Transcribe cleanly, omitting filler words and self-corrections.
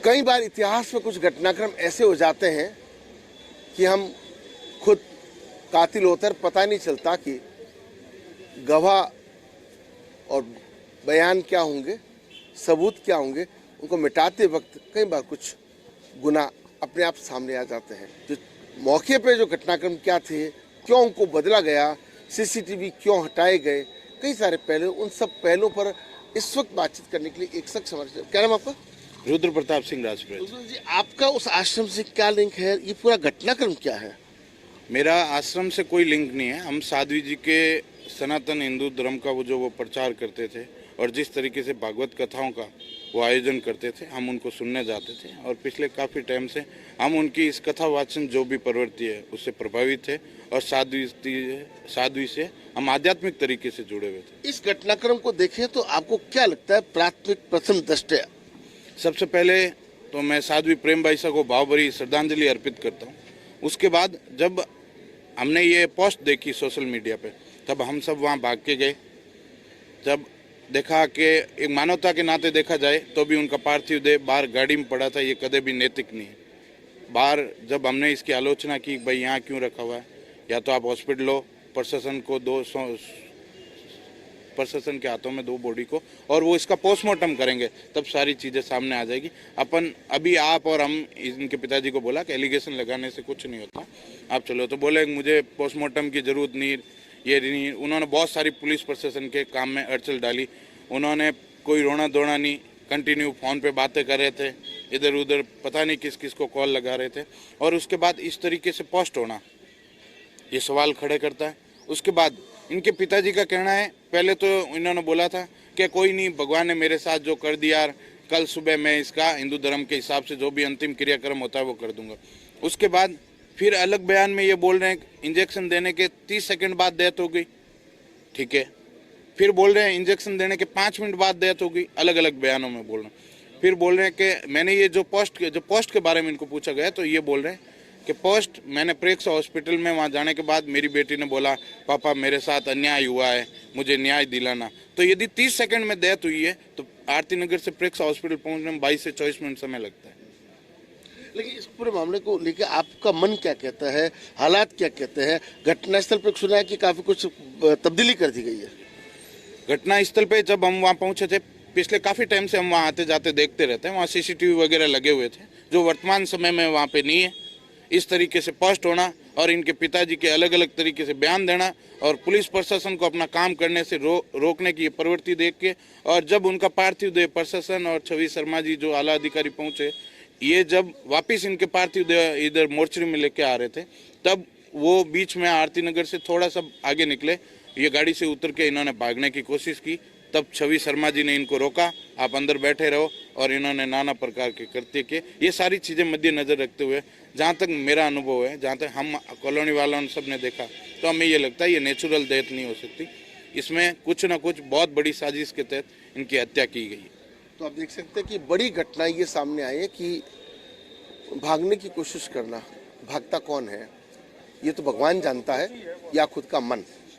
कई बार इतिहास में कुछ घटनाक्रम ऐसे हो जाते हैं कि हम खुद कातिल होते हैं, पता नहीं चलता कि गवाह और बयान क्या होंगे, सबूत क्या होंगे। उनको मिटाते वक्त कई बार कुछ गुनाह अपने आप सामने आ जाते हैं। जो मौके पे जो घटनाक्रम क्या थे, क्यों उनको बदला गया, सीसीटीवी क्यों हटाए गए, कई सारे पहलू, उन सब पहलुओं पर इस वक्त बातचीत करने के लिए एक शख्स हमारे साथ। क्या नाम आपका? रुद्र प्रताप सिंह राजपुर जी, आपका उस आश्रम से क्या लिंक है? ये पूरा घटनाक्रम क्या है? मेरा आश्रम से कोई लिंक नहीं है। हम साध्वी जी के सनातन हिंदू धर्म का वो प्रचार करते थे और जिस तरीके से भागवत कथाओं का वो आयोजन करते थे, हम उनको सुनने जाते थे और पिछले काफ़ी टाइम से हम उनकी इस कथा वाचन जो भी प्रवृत्ति है उससे प्रभावित थे और साध्वी से हम आध्यात्मिक तरीके से जुड़े हुए थे। इस घटनाक्रम को देखें तो आपको क्या लगता है प्राथमिक प्रथम दृष्टया? सबसे पहले तो मैं साध्वी प्रेमबाई को भावभरी श्रद्धांजलि अर्पित करता हूँ। उसके बाद जब हमने ये पोस्ट देखी सोशल मीडिया पे, तब हम सब वहाँ भाग के गए। जब देखा कि एक मानवता के नाते देखा जाए तो भी उनका पार्थिव देह बाहर गाड़ी में पड़ा था, ये कदे भी नैतिक नहीं है। बाहर जब हमने इसकी आलोचना की भाई यहाँ क्यों रखा हुआ है, या तो आप हॉस्पिटल लो, प्रशासन को प्रशासन के हाथों में दो बॉडी को और वो इसका पोस्टमार्टम करेंगे, तब सारी चीज़ें सामने आ जाएगी। अपन अभी आप और हम इनके पिताजी को बोला कि एलिगेशन लगाने से कुछ नहीं होता, आप चलो, तो बोले मुझे पोस्टमार्टम की ज़रूरत नहीं, ये नहीं। उन्होंने बहुत सारी पुलिस प्रशासन के काम में अड़चन डाली। उन्होंने कोई रोना धोना नहीं, कंटिन्यू फ़ोन पे बातें कर रहे थे, इधर उधर पता नहीं किस किस को कॉल लगा रहे थे। और उसके बाद इस तरीके से पोस्ट होना ये सवाल खड़े करता है। उसके बाद इनके पिताजी का कहना है, पहले तो इन्होंने बोला था कि कोई नहीं, भगवान ने मेरे साथ जो कर दिया, कल सुबह मैं इसका हिंदू धर्म के हिसाब से जो भी अंतिम क्रियाक्रम होता है वो कर दूंगा। उसके बाद फिर अलग बयान में ये बोल रहे हैं इंजेक्शन देने के 30 सेकंड बाद डेथ हो गई, ठीक है। फिर बोल रहे हैं इंजेक्शन देने के 5 मिनट बाद डेथ हो गई, अलग अलग बयानों में बोल रहे हैं। फिर बोल रहे हैं कि मैंने ये जो पोस्ट के बारे में इनको पूछा गया तो ये बोल रहे हैं कि पोस्ट मैंने प्रेक्स हॉस्पिटल में वहाँ जाने के बाद मेरी बेटी ने बोला पापा मेरे साथ अन्याय हुआ है, मुझे न्याय दिलाना। तो यदि 30 सेकंड में डेथ हुई है तो आरती नगर से प्रेक्स हॉस्पिटल पहुँचने में 22 से 24 मिनट समय लगता है। लेकिन इस पूरे मामले को लेकर आपका मन क्या कहता है, हालात क्या कहते हैं? घटनास्थल पर सुना है कि काफी कुछ तब्दीली कर दी गई है। घटनास्थल पे जब हम वहाँ पहुँचे थे, पिछले काफ़ी टाइम से हम वहाँ आते जाते देखते रहते हैं, वहाँ सीसीटीवी वगैरह लगे हुए थे जो वर्तमान समय में वहाँ पे नहीं है। इस तरीके से पोस्ट होना और इनके पिताजी के अलग अलग तरीके से बयान देना और पुलिस प्रशासन को अपना काम करने से रोकने की प्रवृत्ति देख के, और जब उनका पार्थिव देह प्रशासन और छवि शर्मा जी जो आला अधिकारी पहुंचे, ये जब वापिस इनके पार्थिव देह इधर मोर्चरी में लेके आ रहे थे, तब वो बीच में आरती नगर से थोड़ा सा आगे निकले, ये गाड़ी से उतर के इन्होंने भागने की कोशिश की। तब छवि शर्मा जी ने इनको रोका, आप अंदर बैठे रहो, और इन्होंने नाना प्रकार के कृत्य किए। ये सारी चीज़ें मद्देनजर रखते हुए, जहाँ तक मेरा अनुभव है, जहाँ तक हम कॉलोनी वालों ने सब ने देखा, तो हमें ये लगता है ये नेचुरल डेथ नहीं हो सकती, इसमें कुछ ना कुछ बहुत बड़ी साजिश के तहत इनकी हत्या की गई है। तो आप देख सकते हैं कि बड़ी घटना ये सामने आई है कि भागने की कोशिश करना, भागता कौन है ये तो भगवान जानता है, या खुद का मन।